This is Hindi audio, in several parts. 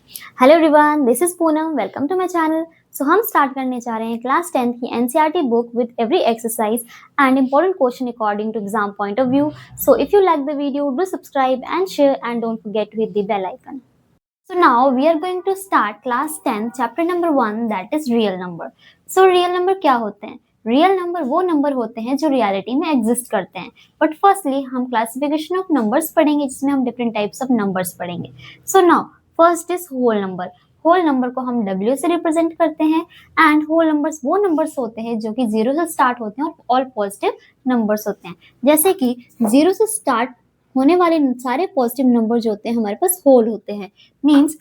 Hello everyone, this is Poonam. Welcome to my channel. So हम स्टार्ट करने जा रहे हैं क्लास 10th की NCERT book with every exercise and important question according to exam point of view. So if you like the video, do subscribe and share and don't forget to hit the bell icon. So now we are going to start class 10 chapter number 1, that is real number. So real number क्या होते हैं? रियल नंबर वो नंबर होते हैं जो रियलिटी में एग्जिस्ट करते हैं। बट फर्स्टली हम क्लासिफिकेशन ऑफ नंबर्स पढ़ेंगे, जिसमें हम डिफरेंट टाइप्स ऑफ नंबर्स पढ़ेंगे। So now first is whole number. Whole number को हम W से रिप्रेजेंट करते हैं एंड होल नंबर्स वो नंबर्स होते हैं जो कि जीरो से स्टार्ट होते हैं और ऑल पॉजिटिव नंबर्स होते हैं। जैसे कि जीरो से स्टार्ट होने वाले सारे पॉजिटिव नंबर जो होते हैं हमारे पास होल होते हैं। Means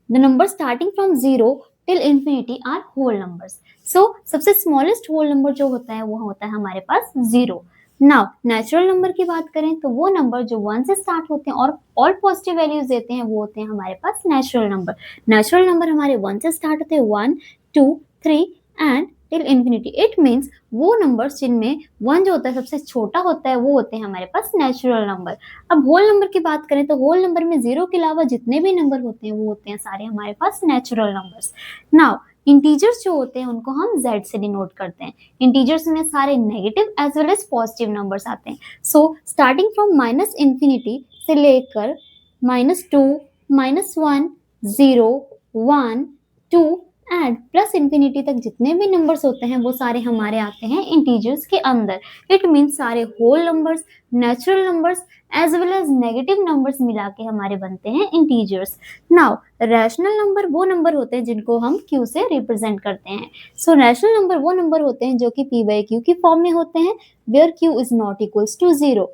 the number starting from zero till infinity are whole numbers. So सबसे स्मॉलेस्ट होल नंबर जो होता है वो होता है हमारे पास जीरो। नाउ नेचुरल नंबर की बात करें तो वो नंबर जो वन से स्टार्ट होते हैं और ऑल पॉजिटिव वैल्यूज देते हैं वो होते हैं हमारे पास नेचुरल नंबर। नेचुरल नंबर हमारे वन से स्टार्ट होते हैं, 1 2 3 and till infinity. It means वो नंबर्स जिनमें वन जो होता है सबसे छोटा होता है वो होते हैं हमारे पास नेचुरल नंबर। अब होल नंबर की बात करें तो होल नंबर में जीरो के अलावा जितने भी नंबर होते हैं वो होते हैं सारे हमारे पास नेचुरल नंबर्स। नाउ इंटीजर्स जो होते हैं उनको हम z से डिनोट करते हैं। इंटीजर्स में सारे negative as well as positive numbers आते हैं। So starting from minus infinity से लेकर -2 -1 0 1 2 एंड प्लस इंफिनिटी तक जितने भी नंबर्स होते हैं वो सारे हमारे आते हैं इंटीजर्स के अंदर। इट मीन्स सारे whole numbers, natural numbers as well as negative numbers मिला के हमारे बनते हैं इंटीजर्स। नाउ रैशनल नंबर वो नंबर होते हैं जिनको हम क्यू से रिप्रेजेंट करते हैं। सो रैशनल नंबर वो नंबर होते हैं जो कि पी बाई क्यू की फॉर्म में होते हैं, where q is not equals to zero.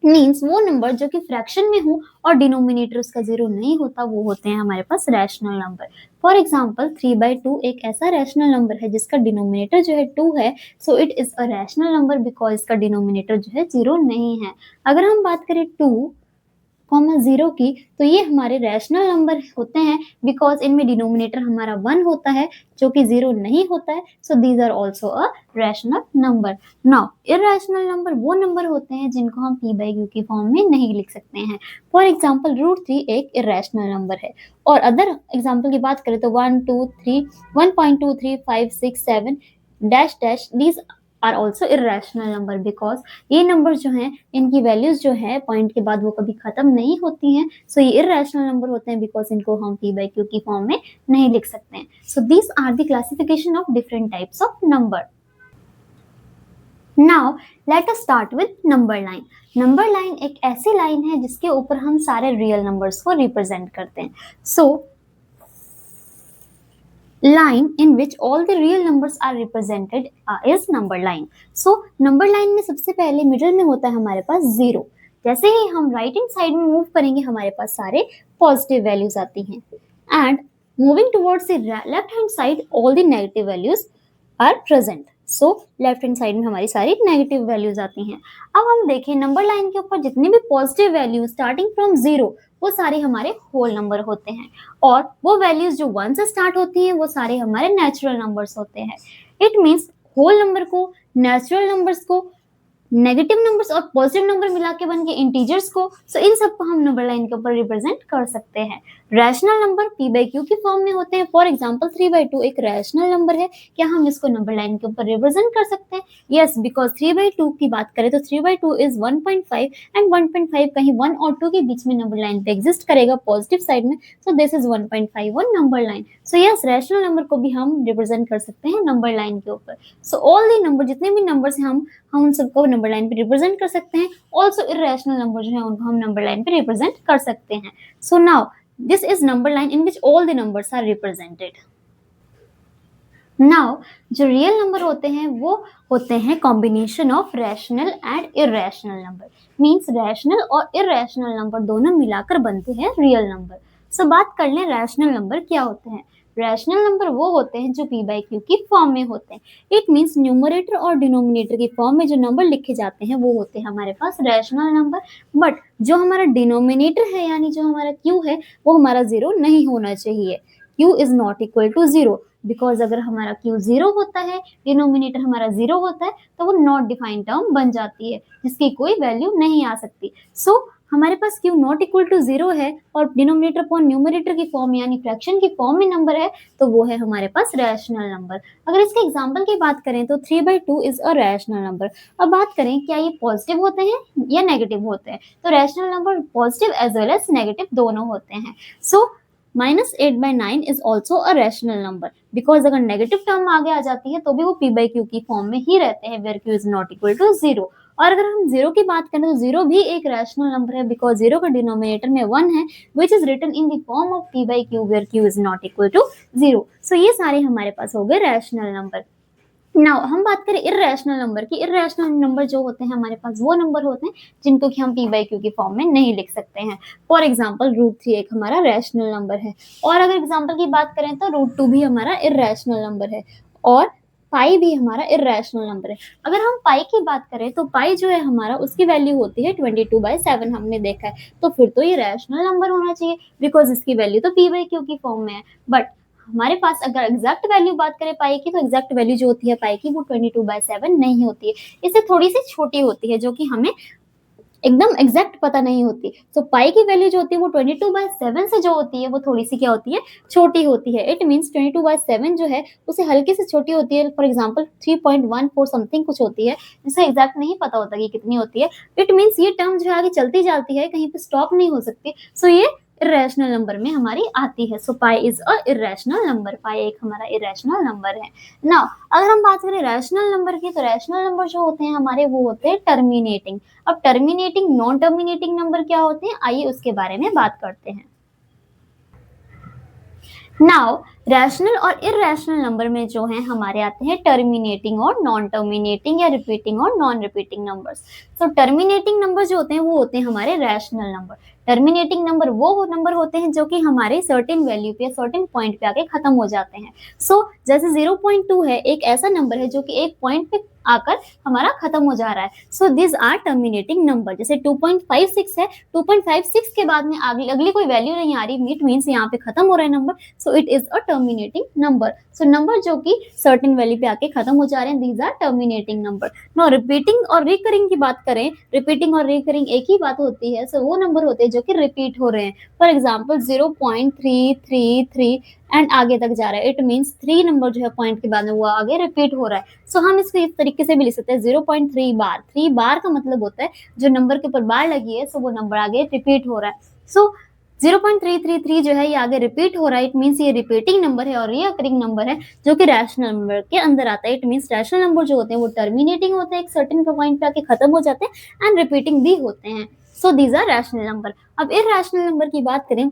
Means वो नंबर जो कि फ्रैक्शन में हो और डिनोमिनेटर उसका जीरो नहीं होता वो होते हैं हमारे पास रैशनल नंबर। फॉर एग्जाम्पल 3/2 एक ऐसा रैशनल नंबर है जिसका डिनोमिनेटर जो है 2 है। So it is a rational number because इसका डिनोमिनेटर जो है जीरो नहीं है। अगर हम बात करें 2,0 की तो ये हमारे रैशनल नंबर होते हैं बिकॉज इनमें डिनोमिनेटर हमारा 1 होता है जो कि जीरो नहीं होता है। So these are also a rational number. Now irrational number वो नंबर होते हैं जिनको हम पी बाई क्यू की फॉर्म में नहीं लिख सकते हैं। फॉर एग्जाम्पल √3 एक इरैशनल नंबर है। और अदर एग्जाम्पल की बात करें तो 1 2 3 1.23 5 6 7 dash dash these are also irrational number because ये नंबर जो हैं इनकी वैल्यूज जो है पॉइंट के बाद वो कभी खत्म नहीं होती हैं। सो ये इरेशनल नंबर होते हैं बिकॉज इनको हम पी बाई क्यू की फॉर्म में नहीं लिख सकते हैं। So these are the classification of different types of number. Now let us start with number line. Number line एक ऐसी लाइन है जिसके ऊपर हम सारे रियल नंबर्स को रिप्रेजेंट करते हैं। सो line in which all the real numbers are represented is number line. So number line में सबसे पहले मिडिल में होता है हमारे पास जीरो। जैसे ही हम राइट हैंड साइड में मूव करेंगे हमारे पास सारे पॉजिटिव वैल्यूज आती हैं and moving towards the left hand side all the negative values are present. So left hand side में हमारी सारी नेगेटिव वैल्यूज आती हैं। अब हम देखें नंबर लाइन के ऊपर जितनी भी positive values starting from zero वो सारे हमारे होल नंबर होते हैं और वो वैल्यूज जो 1 से स्टार्ट होती हैं वो सारे हमारे नेचुरल नंबर्स होते हैं। इट मीन्स होल नंबर को, नेचुरल नंबर्स को, नेगेटिव नंबर्स और पॉजिटिव नंबर मिला के बन के इंटीजर्स को, सो इन सबको हम नंबर लाइन के ऊपर रिप्रेजेंट कर सकते हैं। Rational number P by q की फॉर्म में होते हैं। फॉर एग्जांपल 3/2 एक रैशनल नंबर है। क्या हम इसको नंबर लाइन के ऊपर रिप्रेजेंट कर सकते हैं? यस, बिकॉज 3/2 की बात करें तो 3/2 इज 1.5 एंड 1.5 कहीं 1 और 2 के बीच में नंबर लाइन पे एग्जिस्ट करेगा पॉजिटिव साइड में। सो this is 1.5 on number line. So yes, rational number को भी हम रिप्रेजेंट कर सकते हैं नंबर लाइन के ऊपर। सो ऑल द नंबर जितने भी नंबर्स हैं हम उन सबको नंबर लाइन पे रिप्रेजेंट कर सकते हैं। ऑल्सो इरेशनल नंबर जो है उनको हम नंबर लाइन पे रिप्रेजेंट कर सकते हैं। So now this is number line in which all the numbers are represented. Now जो रियल नंबर होते हैं वो होते हैं combination of rational and irrational number. Means rational और इरेशनल नंबर दोनों मिलाकर बनते हैं रियल नंबर। सो बात कर लें रैशनल नंबर क्या होते हैं। रैशनल नंबर वो होते हैं जो पी बाई क्यू की फॉर्म में होते हैं। इट मीन्स न्यूमरेटर और डिनोमिनेटर की फॉर्म में जो नंबर लिखे जाते हैं वो होते हैं हमारे पास रैशनल नंबर। बट जो हमारा डिनोमिनेटर है यानी जो हमारा क्यू है वो हमारा जीरो नहीं होना चाहिए। Q is not equal to zero because अगर हमारा क्यू जीरो होता है, डिनोमिनेटर हमारा जीरो होता है तो वो नॉट डिफाइंड टर्म बन जाती है जिसकी कोई वैल्यू नहीं आ सकती। सो हमारे पास q नॉट इक्वल टू 0 है और डिनोमिनेटर अपॉन न्यूमरेटर की फॉर्म यानी फ्रैक्शन की फॉर्म में नंबर है तो वो है हमारे पास रैशनल नंबर। अगर इसके एग्जांपल की बात करें तो 3/2 इज अ रैशनल नंबर। अब बात करें क्या ये पॉजिटिव होते हैं या नेगेटिव होते हैं, तो rational number positive as well as negative दोनों होते हैं। So -8/9 is also a rational number because अगर नेगेटिव टर्म आगे आ जाती है तो भी वो p/q की फॉर्म में ही रहते हैं where q is not equal to 0। और अगर हम 0 की बात करें तो 0 भी एक रैशनल नंबर है बिकॉज 0 का डिनोमिनेटर में 1 है which is written in the form of p/q where q is not equal to 0। So ये सारे हमारे पास हो गए रैशनल नंबर। नाउ हम बात करें इर्रेशनल नंबर की। इर्रेशनल नंबर जो होते हैं हमारे पास वो नंबर होते हैं जिनको कि हम p/q की फॉर्म में नहीं लिख सकते हैं। फॉर एग्जांपल √3 एक हमारा रैशनल नंबर है और अगर एग्जांपल की बात करें तो √2 भी हमारा इर्रेशनल नंबर है और पाई भी हमारा इर्रेशनल नंबर है। अगर हम पाई की बात करें तो पाई जो है हमारा उसकी वैल्यू होती है 22/7 हमने देखा है, तो फिर तो ये रैशनल नंबर होना चाहिए बिकॉज इसकी वैल्यू तो p/q की फॉर्म में है। बट हमारे पास अगर एग्जैक्ट वैल्यू बात करें पाई की तो एग्जैक्ट वैल्यू जो होती है पाई की वो 22/7 नहीं होती है, इससे थोड़ी सी छोटी होती है जो कि हमें एकदम एग्जैक्ट पता नहीं होती। तो पाई की वैल्यू जो होती है वो 22/7 से जो होती है वो थोड़ी सी क्या होती है, छोटी होती है। इट मीन्स 22/7 जो है उसे हल्की से छोटी होती है। फॉर एग्जाम्पल 3.14 समथिंग कुछ होती है जिसे एग्जैक्ट नहीं पता होता कि कितनी होती है। इट मीन्स ये टर्म जो है आगे चलती जाती है, कहीं पे स्टॉप नहीं हो सकती। सो ये इरेशनल नंबर में हमारी आती है। So pi is a irrational number, pi एक हमारा इरेशनल नंबर है। नाउ अगर हम बात करें रैशनल नंबर की तो रैशनल नंबर जो होते हैं हमारे वो होते हैं टर्मिनेटिंग। अब टर्मिनेटिंग नॉन टर्मिनेटिंग नंबर क्या होते हैं आइए उसके बारे में बात करते हैं। नाउ रैशनल और इरेशनल नंबर में जो है हमारे आते हैं टर्मिनेटिंग और नॉन टर्मिनेटिंग या रिपीटिंग और नॉन रिपीटिंग नंबर्स। तो टर्मिनेटिंग नंबर जो होते हैं वो होते हैं हमारे रैशनल नंबर। टर्मिनेटिंग नंबर वो नंबर होते हैं जो कि हमारे सर्टेन वैल्यू पे सर्टेन पॉइंट पे आके खत्म हो जाते हैं। सो जैसे 0.2 है एक ऐसा नंबर है जो कि एक पॉइंट पे आकर हमारा खत्म हो जा रहा है। So this are terminating number. जैसे 2.56 है, 2.56 के बाद में अगली कोई वैल्यू नहीं आ रही, इट मीन्स यहाँ पे खत्म हो रहा है number, so it is a terminating number. So number जो कि सर्टेन वैल्यू पे आके खत्म हो जा रहे हैं, these are terminating number. No repeating और रिकरिंग की बात करें, रिपीटिंग और रिकरिंग एक ही बात होती है। सो वो नंबर होते हैं जो कि रिपीट हो रहे हैं। फॉर एग्जाम्पल 0.333 एंड आगे तक जा रहा है। इट मीन्स 3 नंबर जो है पॉइंट के बाद में वो आगे रिपीट हो रहा है। सो हम इसको इस तरीके से भी लिख सकते हैं 0.3 बार। 3 बार का मतलब होता है जो नंबर के ऊपर बार लगी है सो वो नंबर आगे रिपीट हो रहा है। सो 0.333 जो है ये आगे रिपीट हो रहा है। इट मीन्स ये रिपीटिंग नंबर है और रिकरिंग नंबर है जो कि रैशनल नंबर के अंदर आता है। इट मीन्स रैशनल नंबर जो होते हैं वो टर्मिनेटिंग होते हैं, एक सर्टेन पॉइंट पे आके खत्म हो जाते हैं एंड रिपीटिंग भी होते हैं। So these are rational number. अब इरैशनल नंबर की बात करें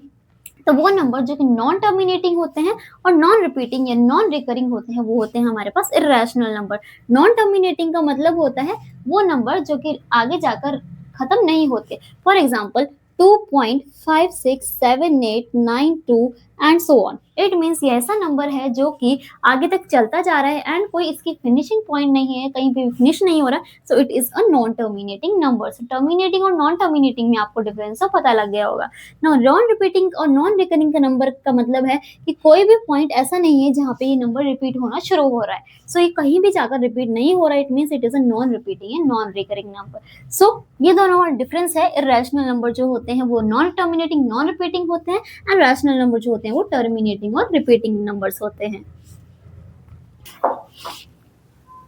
तो वो नंबर जो कि नॉन टर्मिनेटिंग होते हैं और नॉन रिपीटिंग या नॉन रिकरिंग होते हैं वो होते हैं हमारे पास इरेशनल नंबर। नॉन टर्मिनेटिंग का मतलब होता है वो नंबर जो कि आगे जाकर खत्म नहीं होते। For example 2.567892 and so on. It means ये ऐसा नंबर है जो कि आगे तक चलता जा रहा है एंड कोई इसकी फिनिशिंग पॉइंट नहीं है, कहीं पे फिनिश नहीं हो रहा। So it is a non terminating number. So terminating और नॉन टर्मिनेटिंग में आपको डिफरेंस तो पता लग गया होगा। नॉन रिपीटिंग और नॉन रिकरिंग का नंबर का मतलब है कि कोई भी पॉइंट ऐसा नहीं है जहाँ पे ये नंबर रिपीट होना शुरू हो रहा है। सो ये कहीं भी जाकर रिपीट नहीं हो रहा है। It means it is a non repeating and non recurring number. So ये दोनों डिफरेंस है। इरेशनल नंबर जो होते हैं वो नॉन टर्मिनेटिंग नॉन रिपीटिंग होते हैं एंड रैशनल नंबर जो होते हैं वो टर्मिनेटिंग और रिपीटिंग नंबर्स होते हैं।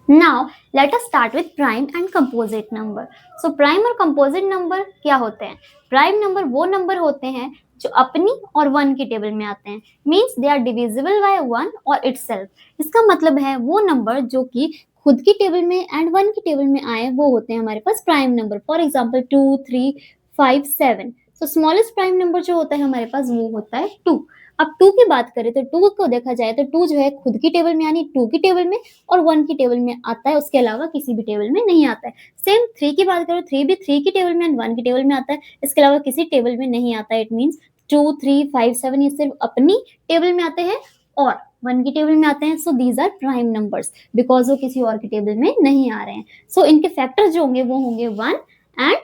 Now let us start with prime and composite number. So prime और composite number क्या होते हैं? Prime number वो नंबर होते हैं जो अपनी और 1 की टेबल में आते हैं। Means they are divisible by 1 और itself. इसका मतलब है वो नंबर जो कि खुद की टेबल में एंड 1 की टेबल में आए वो होते हैं हमारे पास prime number. For example 2, 3, 5, 7। So smallest prime number जो होता है हमारे पास वो होता है 2। अब 2 की बात करें तो 2 को देखा जाए तो 2 जो है खुद की टेबल में यानी 2 की टेबल में और 1 की टेबल में आता है, उसके अलावा किसी भी टेबल में नहीं आता है। सेम 3 की बात करो, 3 भी 3 की टेबल में एंड 1 की टेबल में आता है, इसके अलावा किसी टेबल में नहीं आता है। इट मीन्स 2, 3, 5, 7 ये सिर्फ अपनी टेबल में आते हैं और 1 की टेबल में आते हैं। So these are prime numbers because वो किसी और की टेबल में नहीं आ रहे हैं। सो इनके फैक्टर्स जो होंगे वो होंगे 1 एंड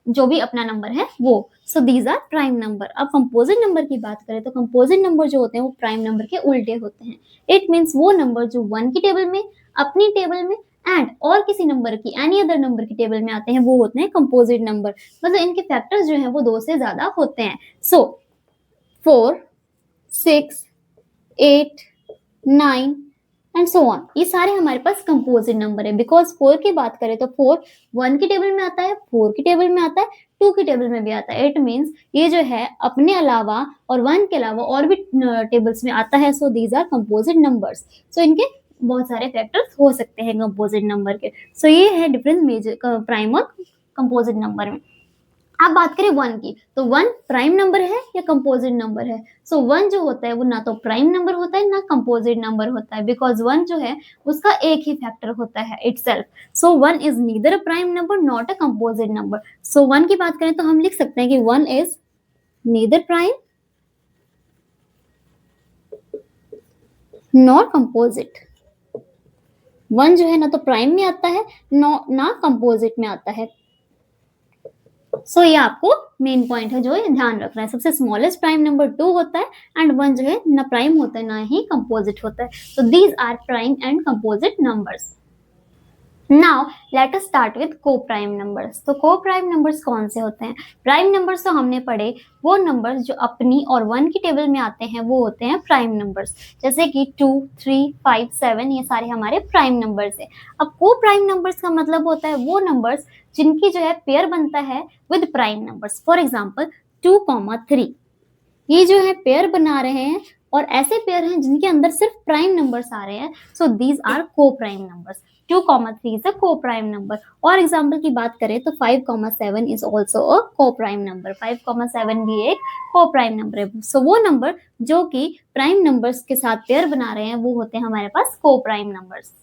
जो भी अपना नंबर है वो। So these are prime number. अब कंपोजिट नंबर की बात करें तो कंपोजिट नंबर जो होते हैं वो प्राइम नंबर के उल्टे होते हैं। इट मीन्स वो नंबर जो 1 की टेबल में, अपनी टेबल में एंड और किसी नंबर की एनी अदर नंबर की टेबल में आते हैं वो होते हैं कंपोजिट नंबर, मतलब इनके फैक्टर्स जो हैं वो 2 से ज्यादा होते हैं। सो 4, 6, 8, 9 एंड सो ऑन, ये सारे हमारे पास कंपोजिट नंबर है। बिकॉज 4 की बात करें तो 4 1 की टेबल में आता है, 4 की टेबल में आता है, 2 की टेबल में भी आता है। इट मीन्स ये जो है अपने अलावा और 1 के अलावा और भी टेबल्स में आता है। So these are composite numbers. So इनके बहुत सारे फैक्टर्स हो सकते हैं कंपोजिट नंबर के। सो ये है डिफरेंस मेजर प्राइम और कंपोजिट नंबर में। अब बात करें 1 की, तो 1 प्राइम नंबर है या कंपोजिट नंबर है? सो 1 जो होता है वो ना तो प्राइम नंबर होता है ना कंपोजिट नंबर होता है, बिकॉज 1 जो है उसका एक ही फैक्टर होता है itself. So 1 is neither a prime number not a composite number. So 1 की बात करें तो हम लिख सकते हैं कि 1 is neither prime nor composite. 1 जो है ना तो प्राइम में आता है ना कंपोजिट में आता है। सो ये आपको मेन पॉइंट है जो ये ध्यान रखना है। सबसे स्मॉलेस्ट प्राइम नंबर 2 होता है एंड 1 जो है ना प्राइम होता है ना ही कंपोजिट होता है। So these are prime and composite numbers. Now let us start with co prime numbers. तो को प्राइम नंबर्स कौन से होते हैं? प्राइम नंबर्स तो हमने पढ़े, वो नंबर्स जो अपनी और 1 की टेबल में आते हैं वो होते हैं प्राइम नंबर्स, जैसे कि 2, 3, 5, 7 ये सारे हमारे प्राइम नंबर्स है। अब को प्राइम नंबर्स का मतलब होता है वो नंबर्स जिनकी जो है पेयर बनता है with prime numbers. For example 2, 3 ये जो है पेयर बना रहे हैं और ऐसे पेयर हैं जिनके अंदर सिर्फ प्राइम नंबर्स आ रहे हैं। सो दीज आर को प्राइम नंबर्स। 2, 3 इज अ को प्राइम नंबर। और एग्जाम्पल की बात करें तो 5, 7 इज ऑल्सो अ को प्राइम नंबर। 5, 7 भी एक को प्राइम नंबर है। सो वो नंबर जो कि प्राइम नंबर्स के साथ पेयर बना रहे हैं वो होते हैं हमारे पास को prime numbers.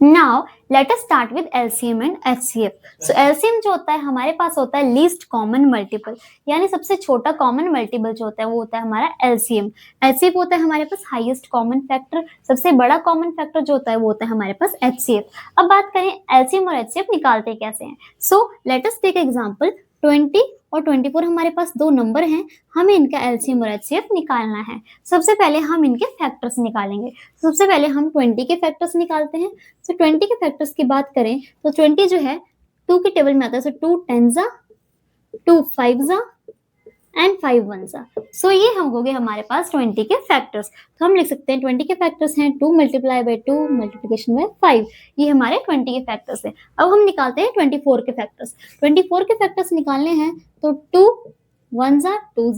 Now let us start with LCM and HCF. So LCM जो होता है हमारे पास होता है लीस्ट कॉमन मल्टीपल, यानी सबसे छोटा कॉमन मल्टीपल जो होता है वो होता है हमारा एलसीएम। एचसीएफ होता है हमारे पास हाईएस्ट कॉमन फैक्टर, सबसे बड़ा कॉमन फैक्टर जो होता है वो होता है हमारे पास एचसीएफ। अब बात करें एलसीएम और एचसीएफ निकालते कैसे हैं। So let us take example 20 और 24 हमारे पास दो नंबर हैं, हमें इनका एलसीएम और एचसीएफ निकालना है। सबसे पहले हम इनके फैक्टर्स निकालेंगे। सबसे पहले हम 20 के फैक्टर्स निकालते हैं। सो 20 के फैक्टर्स की बात करें तो 20 जो है 2 की टेबल में आता है। सो 2 10 2 5 एंड 5 1 सो ये हम हो गए हमारे पास 20 के फैक्टर्स। तो हम लिख सकते हैं 20 के फैक्टर्स हैं 2 मल्टीप्लाई बाय 2 मल्टीप्लिकेशन बाय 5, ये हमारे 20 के फैक्टर्स हैं। अब हम निकालते हैं 24 के फैक्टर्स। 24 के फैक्टर्स निकालने हैं तो 2 1 2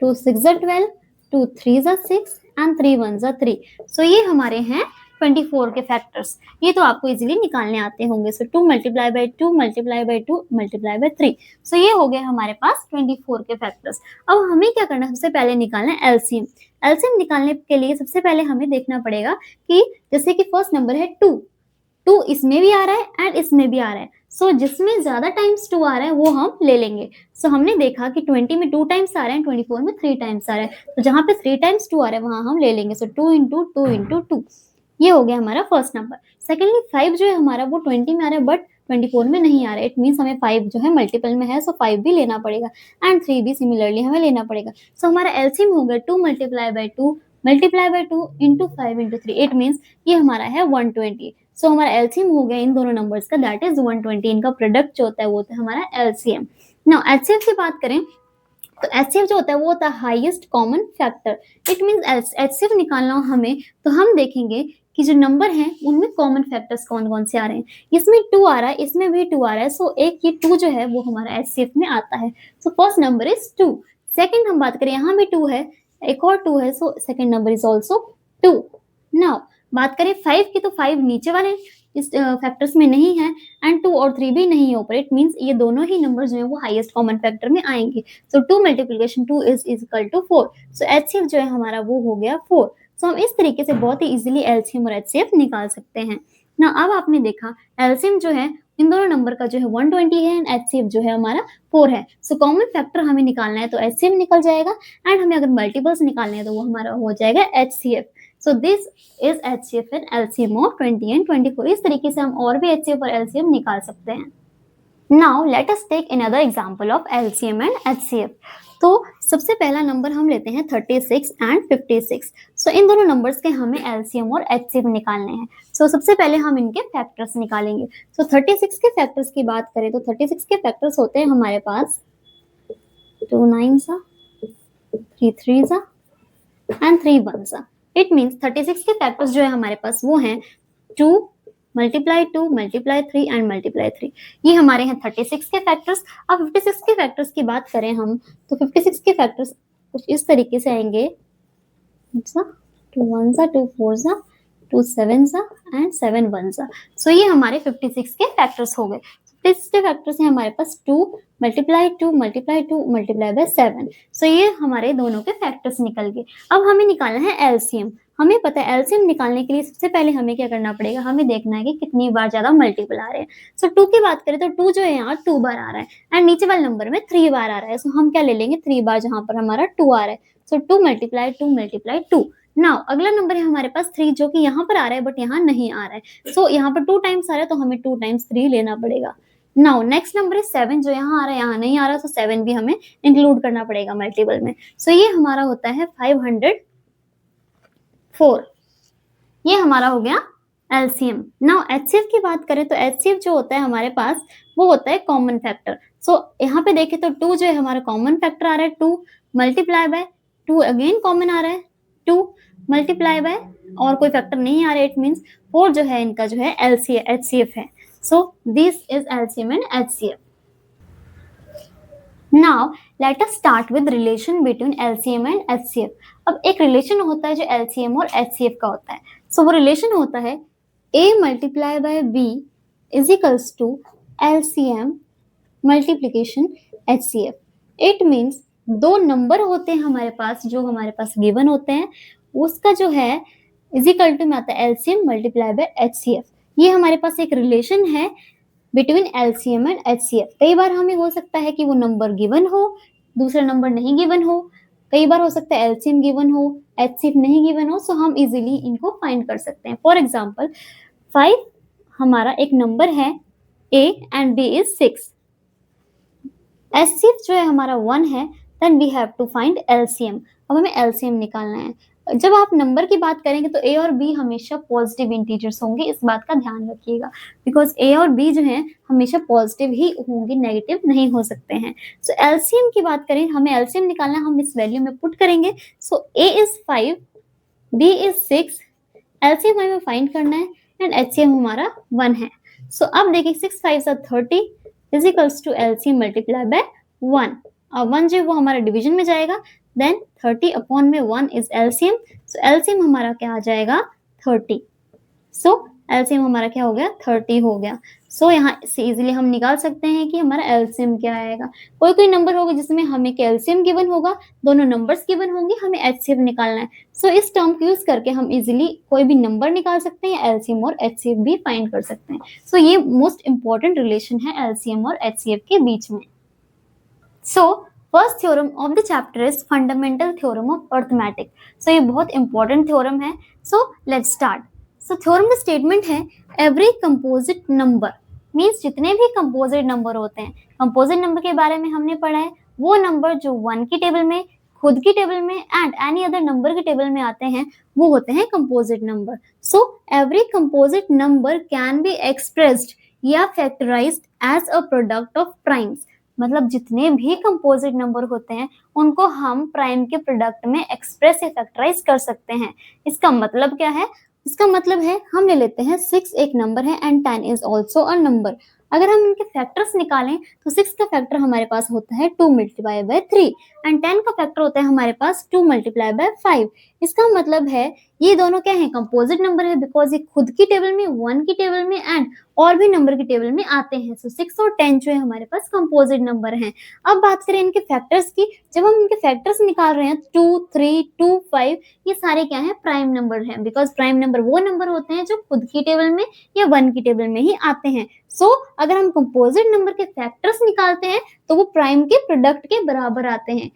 2 6 12 2 3 6 एंड 3 1 3। सो ये हमारे हैं 24 के फैक्टर्स। ये तो आपको इजीली निकालने आते होंगे। सो 2 multiply by 2 multiply by 2 multiply by 3। सो ये हो गए हमारे पास 24 के फैक्टर्स। अब हमें क्या करना है, सबसे पहले निकालना है एलसीएम। एलसीएम निकालने के लिए सबसे पहले हमें देखना पड़ेगा कि जैसे कि फर्स्ट नंबर है 2, 2 इसमें भी आ रहा है एंड इसमें भी आ रहा है। सो जिसमें ज्यादा टाइम्स 2 आ रहा है वो हम ले लेंगे। सो हमने देखा कि 20 में 2 टाइम्स आ रहे हैं, 24 में 3 टाइम्स आ रहा है। तो जहां पे 3 टाइम्स 2 आ रहा है वहां हम ले लेंगे। सो 2 इंटू 2 इंटू 2, ये हो गया हमारा फर्स्ट नंबर। सेकेंडली 5 जो है हमारा वो 20 में आ रहा है बट 24 में नहीं आ रहा है। इट मीन्स हमें 5 जो है मल्टीपल में है, सो 5 भी लेना पड़ेगा एंड 3 भी सिमिलरली हमें लेना पड़ेगा। सो हमारा एलसीएम हो गया 2 multiply by 2 multiply by 2 into 5 into 3। It means ये हमारा है 120। सो हमारा एलसीएम हो गया इन दोनों नंबर्स का, दैट इज 120। इनका प्रोडक्ट जो होता है वो होता है हमारा एलसीएम। नाउ एचसीएफ की बात करें तो एचसीएफ जो होता है वो होता है highest common factor. It means HCF निकालना हो हमें तो हम देखेंगे कि जो नंबर हैं उनमें कॉमन फैक्टर्स कौन कौन से आ रहे हैं। इसमें 2 आ रहा है, इसमें भी 2 आ रहा है। सो एक ये 2 जो है वो हमारा एचसीएफ में आता है। So first number is 2। Second हम बात करें, यहाँ भी 2 है, एक और 2 है। So second number is also 2। Now बात करें 5 की तो 5 नीचे वाले इस फैक्टर्स में नहीं है एंड 2 और 3 भी नहीं है ऊपर। इट मीन्स ये दोनों ही नंबर जो है वो हाईएस्ट कॉमन फैक्टर में आएंगे। So 2 multiplication 2 is equal to 4। So HCF जो है हमारा वो हो गया 4। सो हम इस तरीके से बहुत ही इजीली एलसीएम और एचसीएफ निकाल सकते हैं ना। अब आपने देखा एलसीएम जो है इन दोनों नंबर का जो है 120 है एंड एचसीएफ जो है हमारा 4 है। सो कॉमन फैक्टर हमें निकालना है तो एचसीएफ निकल जाएगा एंड हमें अगर मल्टीपल्स निकालने हैं तो वो हमारा हो जाएगा HCF. So this is HCF and LCM of 20 and 24। इस तरीके से हम और भी एचसीएफ और एलसीएम निकाल सकते हैं। Now let us take another example of LCM and HCF. तो सबसे पहला नंबर हम लेते हैं 36 एंड 56। सो इन दोनों नंबर्स के हमें एलसीएम और एचसीएफ निकालने हैं। सो सबसे पहले हम इनके फैक्टर्स निकालेंगे। सो 36 के फैक्टर्स की बात करें तो 36 के फैक्टर्स होते हैं हमारे पास 2 9s, 3 3s and 3 1s। It means 36 के फैक्टर्स जो है हमारे पास वो हैं 2 मल्टीप्लाई 2 मल्टीप्लाई 3 एंड मल्टीप्लाई 3। ये हमारे हैं 36 के फैक्टर्स। अब 56 के फैक्टर्स की बात करें हम तो 56 के फैक्टर्स कुछ इस तरीके से आएंगे 2 1s, 2 4s, 2 7s and 7 1s। सो ये हमारे 56 के फैक्टर्स हो गए। 56 के फैक्टर्स हैं हमारे पास 2 मल्टीप्लाई 2 मल्टीप्लाई 2 मल्टीप्लाई बाय 7। सो ये हमारे दोनों के फैक्टर्स निकल गए। अब हमें निकालना है एलसीएम। हमें पता है एलसीएम निकालने के लिए सबसे पहले हमें क्या करना पड़ेगा, हमें देखना है कि कितनी बार ज्यादा मल्टीपल आ रहे हैं। सो 2 की बात करें तो 2 जो है यहाँ 2 बार आ रहा है एंड नीचे वाले नंबर में 3 बार आ रहा है। सो हम क्या ले लेंगे 3 बार जहां पर हमारा 2 आ रहा है। सो 2 मल्टीप्लाई 2 मल्टीप्लाई 2। नाउ अगला नंबर है हमारे पास 3 जो कि यहाँ पर आ रहा है बट यहाँ नहीं आ रहा है। सो यहाँ पर 2 टाइम्स आ रहा है तो हमें 2 टाइम्स 3 लेना पड़ेगा। नाउ नेक्स्ट नंबर है 7 जो यहाँ आ रहा है यहाँ नहीं आ रहा, तो 7 भी हमें इंक्लूड करना पड़ेगा मल्टीपल में। सो ये हमारा होता है 504। ये हमारा हो गया एलसीएम। नाउ एचसीएफ की बात करें तो एचसीएफ जो होता है हमारे पास वो होता है कॉमन फैक्टर। सो यहाँ पे देखें तो 2 जो है हमारा कॉमन फैक्टर आ रहा है, 2 मल्टीप्लाई बाय 2 अगेन कॉमन आ रहा है, 2 मल्टीप्लाई बाय और कोई फैक्टर नहीं आ रहा है। इट मीन्स 4 जो है इनका जो है एचसीएफ है। So this is LCM and HCF. Now let us start with relation between LCM and HCF. अब एक रिलेशन होता है जो LCM और HCF का होता है। So वो रिलेशन होता है A multiply by B is equals to LCM multiplication HCF. It means दो नंबर होते हैं हमारे पास जो हमारे पास गिवन होते हैं, उसका जो है इज इक्वल टू में आता है LCM multiply by HCF। ये हमारे पास एक रिलेशन है बिटवीन एलसीएम एंड एचसीएफ। कई बार हमें हो सकता है कि वो नंबर गिवन हो, दूसरा नंबर नहीं गिवन हो। कई बार हो सकता है एलसीएम गिवन हो, एचसीएफ नहीं गिवन हो। सो हम इजीली इनको फाइंड कर सकते हैं। फॉर एग्जांपल 5 हमारा एक नंबर है a and b is 6। HCF जो है हमारा 1 है, then we have to find LCM. अब हमें एलसीएम निकालना है। जब आप नंबर की बात करेंगे तो ए और बी हमेशा पॉजिटिव इंटीजर्स होंगे, इस बात का ध्यान रखिएगा, बिकॉज ए और बी जो है हमेशा पॉजिटिव ही होंगे, नेगेटिव नहीं हो सकते हैं। सो एलसीएम की बात करें, हमें एलसीएम निकालना है, हम इस वैल्यू में पुट करेंगे। सो ए इज 5, बी इज 6, एलसीएम हमें फाइंड करना है एंड एचसीएम हमारा 1 है। सो अब देखिए 6 5 30 is equals to LCM multiply by 1। और 1 जो है वो हमारा डिवीजन में जाएगा, देन 30 अपॉन में 1 इज एलसीएम। सो एलसीएम हमारा क्या आ जाएगा 30। सो एलसीएम हमारा क्या हो गया 30 हो गया। सो यहाँ से इजीली हम निकाल सकते हैं कि हमारा एलसीएम क्या आएगा। कोई नंबर होगा जिसमें हमें एलसीएम गिवन होगा, दोनों नंबर्स गिवन होंगे, हमें एचसीएफ निकालना है। सो इस टर्म को यूज करके हम इजीली कोई भी नंबर निकाल सकते हैं, एलसीएम और एचसीएफ भी फाइंड कर सकते हैं। सो ये मोस्ट इंपॉर्टेंट रिलेशन है एलसीएम और एचसीएफ के बीच में। So first theorem of the chapter is fundamental theorem of arithmetic. So ये बहुत इंपॉर्टेंट थ्योरम है। So let's start. So theorem का स्टेटमेंट है एवरी कंपोजिट नंबर मीन्स जितने भी कंपोजिट नंबर होते हैं, कंपोजिट नंबर के बारे में हमने पढ़ा है, वो नंबर जो 1 की टेबल में, खुद की टेबल में एंड एनी अदर नंबर के टेबल में आते हैं वो होते हैं composite number. So every composite number can be expressed या factorized as a product of primes. मतलब जितने भी कंपोजिट नंबर होते हैं उनको हम प्राइम के प्रोडक्ट में एक्सप्रेस या फैक्टराइज कर सकते हैं। इसका मतलब क्या है? इसका मतलब है हम ले लेते हैं 6 एक नंबर है and 10 is also a number. अगर हम इनके फैक्टर्स निकालें तो 6 का फैक्टर हमारे पास होता है 2 मल्टीप्लाई बाय 3 एंड 10 का फैक्टर होता है हमारे पास 2 मल्टीप्लाई बाय 5। इसका मतलब है ये दोनों क्या है कंपोजिट नंबर है, बिकॉज ये खुद की टेबल में, 1 की टेबल में एंड और भी नंबर की टेबल में आते हैं। सो 6 और 10 जो है हमारे पास कंपोजिट नंबर हैं। अब बात करें इनके फैक्टर्स की, जब हम इनके फैक्टर्स निकाल रहे हैं 2 3 2 5 ये सारे क्या है प्राइम नंबर हैं, बिकॉज प्राइम नंबर वो नंबर होते हैं जो खुद की टेबल में या 1 की टेबल में ही आते हैं। सो अगर हम कंपोजिट नंबर के फैक्टर्स निकालते हैं तो वो प्राइम के प्रोडक्ट के बराबर आते हैं।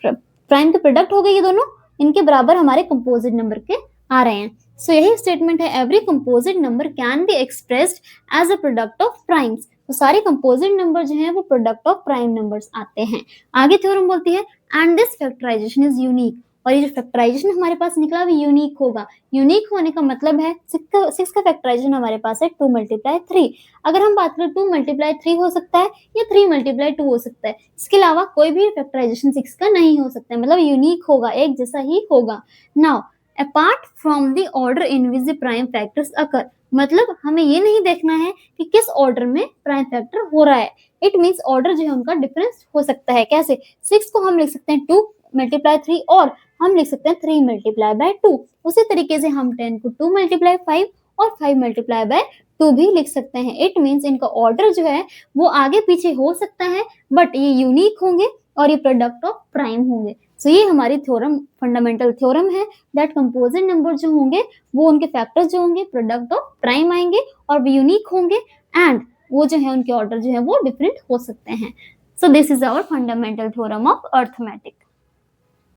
प्राइम के प्रोडक्ट हो गए ये दोनों, इनके बराबर हमारे कंपोजिट नंबर के आ रहे हैं। सो यही स्टेटमेंट है every composite number can be expressed as a product of primes. तो सारे कंपोजिट नंबर जो हैं वो प्रोडक्ट ऑफ प्राइम नंबर्स आते हैं। आगे थ्योरम बोलती है and this factorisation is unique, और ये जो फैक्टराइजेशन हमारे पास निकला वो यूनिक होगा। यूनिक होने का मतलब है 6 का फैक्टराइजेशन हमारे पास है 2 × 3। अगर हम बात करें 2 × 3 हो सकता है या 3 × 2 हो सकता है, इसके अलावा कोई भी फैक्टराइजेशन 6 का नहीं हो सकता है, मतलब यूनिक होगा, एक जैसा ही होगा। Now apart from the order in which the prime factors occur, मतलब हमें ये नहीं देखना है कि किस ऑर्डर में प्राइम फैक्टर हो रहा है। इट मीन्स ऑर्डर जो है उनका डिफरेंस हो सकता है। कैसे? 6 को हम लिख सकते हैं 2 × 3 और हम लिख सकते हैं 3 × 2। उसी तरीके से हम 10 को 2 × 5 और 5 × 2 भी लिख सकते हैं। इट मीन्स इनका ऑर्डर जो है वो आगे पीछे हो सकता है, बट ये यूनिक होंगे और ये प्रोडक्ट ऑफ प्राइम होंगे। सो ये हमारी थ्योरम, फंडामेंटल थ्योरम है दैट कंपोजिट नंबर जो होंगे वो उनके फैक्टर्स जो होंगे प्रोडक्ट ऑफ प्राइम आएंगे और वो यूनिक होंगे, एंड वो जो है उनके ऑर्डर जो है वो डिफरेंट हो सकते हैं। So this is our fundamental theorem of arithmetic.